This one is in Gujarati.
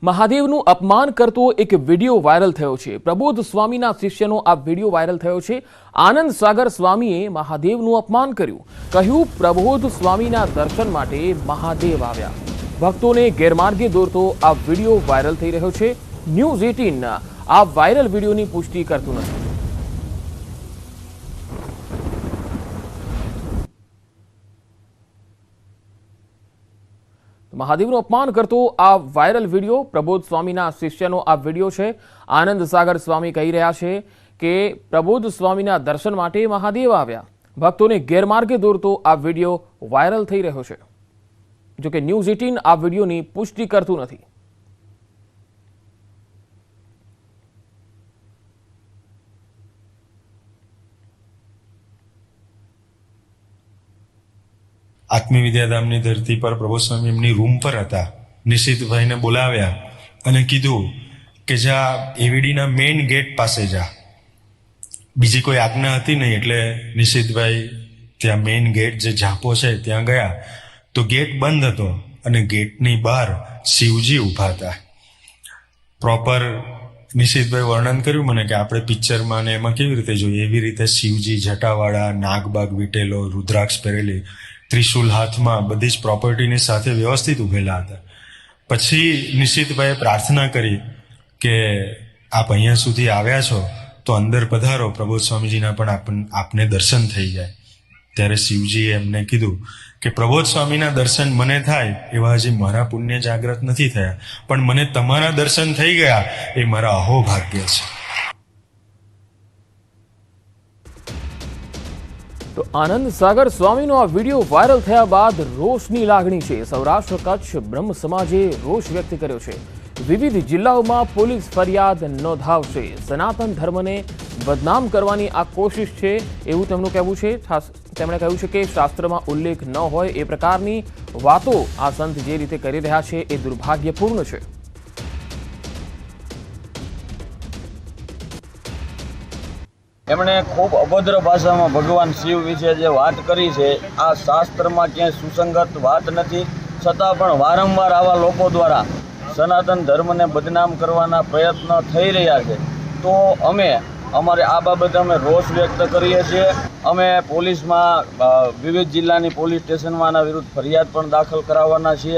મહાદેવનું અપમાન કરતો એક વિડીયો વાયરલ થયો છે। પ્રબોધ સ્વામીના શિષ્યનો આ વિડીયો વાયરલ થયો છે। આનંદ સાગર સ્વામીએ મહાદેવનું અપમાન કર્યું। કહ્યું પ્રબોધ સ્વામીના દર્શન માટે મહાદેવ આવ્યા। ભક્તોને ગેરમાર્ગે દોરતો આ વિડીયો વાયરલ થઈ રહ્યો છે। ન્યૂઝ 18 આ વાયરલ વિડીયોની પુષ્ટિ કરતું નથી। મહાદેવનું અપમાન કરતો આ વાયરલ વિડીયો પ્રબોધ સ્વામીના શિષ્યનો આ વિડીયો છે। આનંદ સાગર સ્વામી કહી રહ્યા છે કે પ્રબોધ સ્વામીના દર્શન માટે મહાદેવ આવ્યા। ભક્તોને ગેરમાર્ગે દોરતો આ વિડીયો વાયરલ થઈ રહ્યો છે। જો કે ન્યૂઝ 18 આ વિડીયોની પુષ્ટિ કરતું નથી। આત્મી વિદ્યાધામની ધરતી પર પ્રભુ સ્વામી એમની રૂમ પર હતા। નિશિતભાઈને બોલાવ્યા અને કીધું કે જા એવીડીના મેઇન ગેટ પાસે જા। બીજી કોઈ આજ્ઞા હતી નહીં એટલે નિશિતભાઈ ત્યાં મેઇન ગેટ જે ઝાંપો છે ત્યાં ગયા તો ગેટ બંધ હતો અને ગેટની બહાર શિવજી ઊભા હતા। પ્રોપર નિશિતભાઈ વર્ણન કર્યું મને કે આપણે પિક્ચરમાં ને એમાં કેવી રીતે જોઈએ એવી રીતે શિવજી જટાવાળા, નાગબાગ વીટેલો, રુદ્રાક્ષ પહેરેલી, ત્રિશુલ હાથમાં, બધી જ પ્રોપર્ટીની સાથે વ્યવસ્થિત ઉભેલા હતા। પછી નિશિતભાઈએ પ્રાર્થના કરી કે આપ અહીંયા સુધી આવ્યા છો તો અંદર પધારો, પ્રબોધ સ્વામીજીના પણ આપને દર્શન થઈ જાય। ત્યારે શિવજીએ એમને કીધું કે પ્રબોધ સ્વામીના દર્શન મને થાય એવા હજી મારા પુણ્ય જાગ્રત નથી થયા, પણ મને તમારા દર્શન થઈ ગયા એ મારા અહોભાગ્ય છે। તો આનંદ સાગર સ્વામીનો આ વિડીયો વાયરલ થયા બાદ રોષની લાગણી છે। સૌરાષ્ટ્ર કચ્છ બ્રહ્મ સમાજે રોષ વ્યક્ત કર્યો છે। વિવિધ જિલ્લાઓમાં પોલીસ ફરિયાદ નોંધાવશે। સનાતન ધર્મને બદનામ કરવાની આ કોશિશ છે એવું તેમનું કહેવું છે। તેમણે કહ્યું છે કે શાસ્ત્રમાં ઉલ્લેખ ન હોય એ પ્રકારની વાતો આ સંત જે રીતે કરી રહ્યા છે એ દુર્ભાગ્યપૂર્ણ છે। એમણે ખૂબ અભદ્ર ભાષામાં ભગવાન શિવ વિશે જે વાત કરી છે આ શાસ્ત્રમાં ક્યાંય સુસંગત વાત નથી, છતાં પણ વારંવાર આવા લોકો દ્વારા સનાતન ધર્મને બદનામ કરવાના પ્રયત્ન થઈ રહ્યા છે। તો અમારે આ બાબતે અમે રોષ વ્યક્ત કરીએ છીએ। અમે પોલીસમાં વિવિધ જિલ્લાની પોલીસ સ્ટેશનમાં આના વિરુદ્ધ ફરિયાદ પણ દાખલ કરાવવાના છીએ।